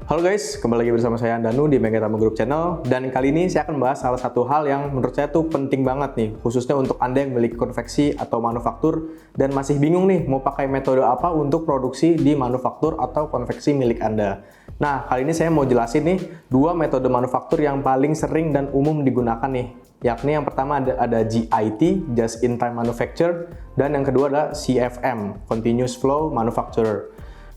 Halo guys, kembali lagi bersama saya Andanu di Megatama Group Channel. Dan kali ini saya akan bahas salah satu hal yang menurut saya tuh penting banget nih, khususnya untuk Anda yang memiliki konveksi atau manufaktur dan masih bingung nih mau pakai metode apa untuk produksi di manufaktur atau konveksi milik Anda. Nah, kali ini saya mau jelasin nih dua metode manufaktur yang paling sering dan umum digunakan nih. Yakni yang pertama ada JIT, Just in Time Manufacture, dan yang kedua adalah CFM, Continuous Flow Manufacturer.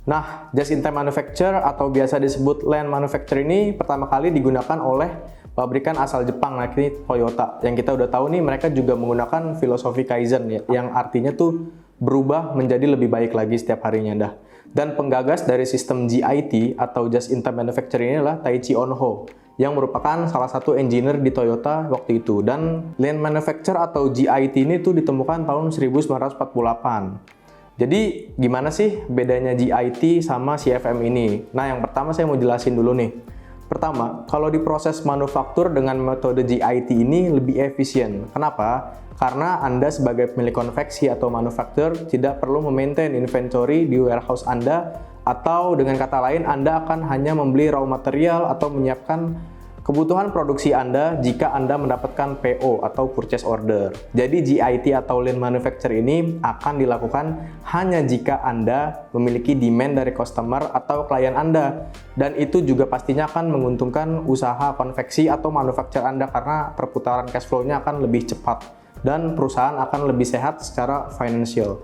Nah, Just-in-time manufacture atau biasa disebut lean manufacture ini pertama kali digunakan oleh pabrikan asal Jepang, yakni Toyota. Yang kita udah tahu nih, mereka juga menggunakan filosofi Kaizen ya, yang artinya tuh berubah menjadi lebih baik lagi setiap harinya dah. Dan penggagas dari sistem JIT atau Just-in-time manufacture ini adalah Taiichi Onho, yang merupakan salah satu engineer di Toyota waktu itu. Dan lean manufacture atau JIT ini tuh ditemukan tahun 1948. Jadi gimana sih bedanya JIT sama CFM ini? Nah, yang pertama saya mau jelasin dulu nih. Pertama, kalau di proses manufaktur dengan metode JIT ini lebih efisien. Kenapa? Karena Anda sebagai pemilik konveksi atau manufaktur tidak perlu memaintain inventory di warehouse Anda, atau dengan kata lain Anda akan hanya membeli raw material atau menyiapkan kebutuhan produksi Anda jika Anda mendapatkan PO atau purchase order. Jadi JIT atau lean manufacture ini akan dilakukan hanya jika Anda memiliki demand dari customer atau klien Anda. Dan itu juga pastinya akan menguntungkan usaha konveksi atau manufaktur Anda karena perputaran cash flow-nya akan lebih cepat dan perusahaan akan lebih sehat secara financial.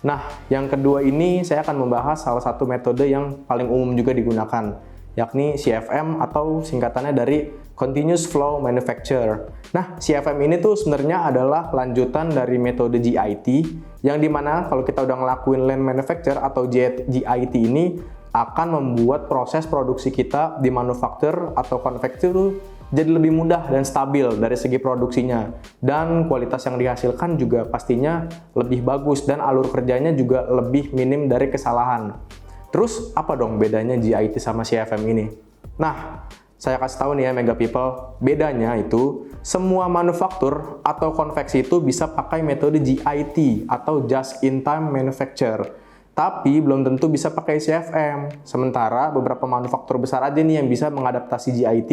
Nah, yang kedua ini saya akan membahas salah satu metode yang paling umum juga digunakan, yakni CFM atau singkatannya dari Continuous Flow Manufacture. Nah, CFM ini tuh sebenarnya adalah lanjutan dari metode JIT, yang dimana kalau kita udah ngelakuin lean manufacture atau JIT ini akan membuat proses produksi kita di manufaktur atau konveksi itu jadi lebih mudah dan stabil dari segi produksinya. Dan kualitas yang dihasilkan juga pastinya lebih bagus dan alur kerjanya juga lebih minim dari kesalahan. Terus apa dong bedanya JIT sama CFM ini? Nah, saya kasih tahu nih ya Mega People, bedanya itu semua manufaktur atau konveksi itu bisa pakai metode JIT atau Just in Time Manufacture. Tapi belum tentu bisa pakai CFM. Sementara beberapa manufaktur besar aja nih yang bisa mengadaptasi JIT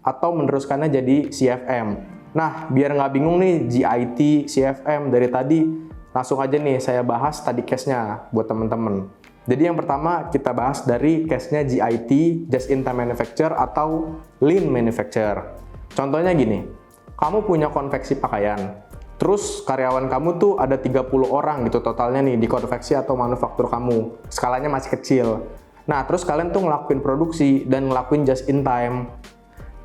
atau meneruskannya jadi CFM. Nah, biar nggak bingung nih JIT, CFM dari tadi, langsung aja nih saya bahas tadi case-nya buat temen-temen. Jadi yang pertama kita bahas dari case-nya JIT, Just in Time Manufacture atau Lean Manufacture. Contohnya gini, kamu punya konveksi pakaian, terus karyawan kamu tuh ada 30 orang gitu totalnya nih di konveksi atau manufaktur kamu, skalanya masih kecil. Nah, terus kalian tuh ngelakuin produksi dan ngelakuin Just in Time.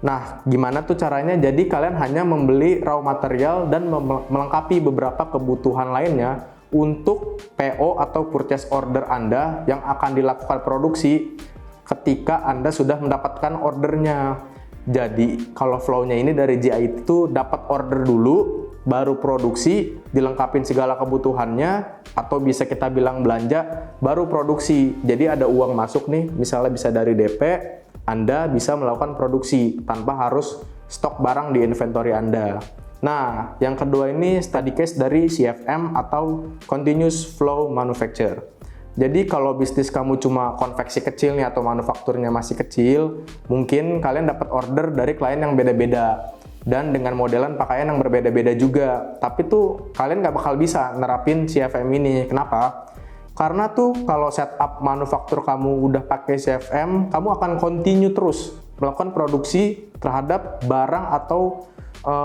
Nah, gimana tuh caranya? Jadi kalian hanya membeli raw material dan melengkapi beberapa kebutuhan lainnya untuk PO atau purchase order Anda yang akan dilakukan produksi ketika Anda sudah mendapatkan ordernya. Jadi kalau flow-nya ini dari JIT itu dapat order dulu, baru produksi, dilengkapin segala kebutuhannya, atau bisa kita bilang belanja, baru produksi. Jadi ada uang masuk nih, misalnya bisa dari DP, Anda bisa melakukan produksi tanpa harus stok barang di inventory Anda. Nah, yang kedua ini study case dari CFM atau Continuous Flow Manufacture. Jadi kalau bisnis kamu cuma konveksi kecil nih atau manufakturnya masih kecil, mungkin kalian dapat order dari klien yang beda-beda dan dengan modelan pakaian yang berbeda-beda juga. Tapi tuh kalian nggak bakal bisa nerapin CFM ini. Kenapa? Karena tuh kalau setup manufaktur kamu udah pakai CFM, kamu akan continue terus melakukan produksi terhadap barang atau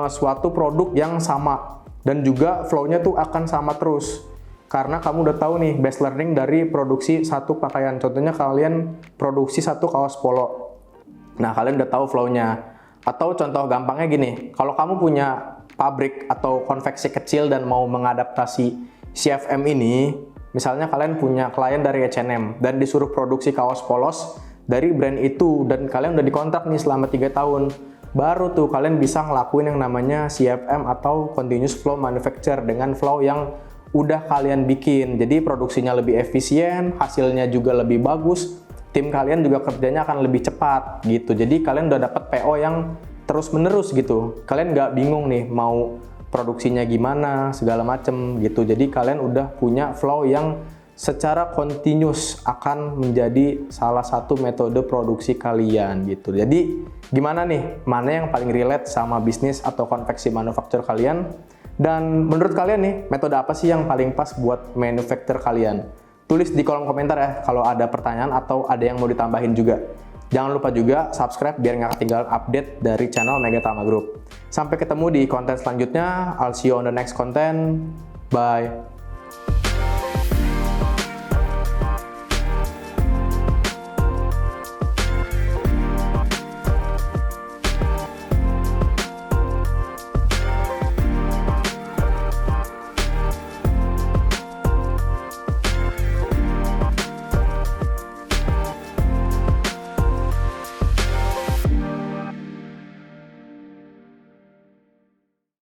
suatu produk yang sama, dan juga flow-nya tuh akan sama terus karena kamu udah tahu nih base learning dari produksi satu pakaian. Contohnya kalian produksi satu kaos polo, nah kalian udah tahu flow-nya. Atau contoh gampangnya gini, kalau kamu punya pabrik atau konveksi kecil dan mau mengadaptasi CFM ini, misalnya kalian punya klien dari H&M dan disuruh produksi kaos polos dari brand itu dan kalian udah dikontrak nih selama 3 tahun, baru tuh kalian bisa ngelakuin yang namanya CFM atau Continuous Flow Manufacture dengan flow yang udah kalian bikin. Jadi produksinya lebih efisien, hasilnya juga lebih bagus, tim kalian juga kerjanya akan lebih cepat gitu. Jadi kalian udah dapat PO yang terus menerus gitu. Kalian nggak bingung nih mau produksinya gimana segala macem gitu. Jadi kalian udah punya flow yang secara continuous akan menjadi salah satu metode produksi kalian gitu. Jadi gimana nih, mana yang paling relate sama bisnis atau konveksi manufaktur kalian? Dan menurut kalian nih, metode apa sih yang paling pas buat manufaktur kalian? Tulis di kolom komentar ya kalau ada pertanyaan atau ada yang mau ditambahin juga. Jangan lupa juga subscribe biar nggak ketinggalan update dari channel Megatama Group. Sampai ketemu di konten selanjutnya. I'll see you on the next content. Bye.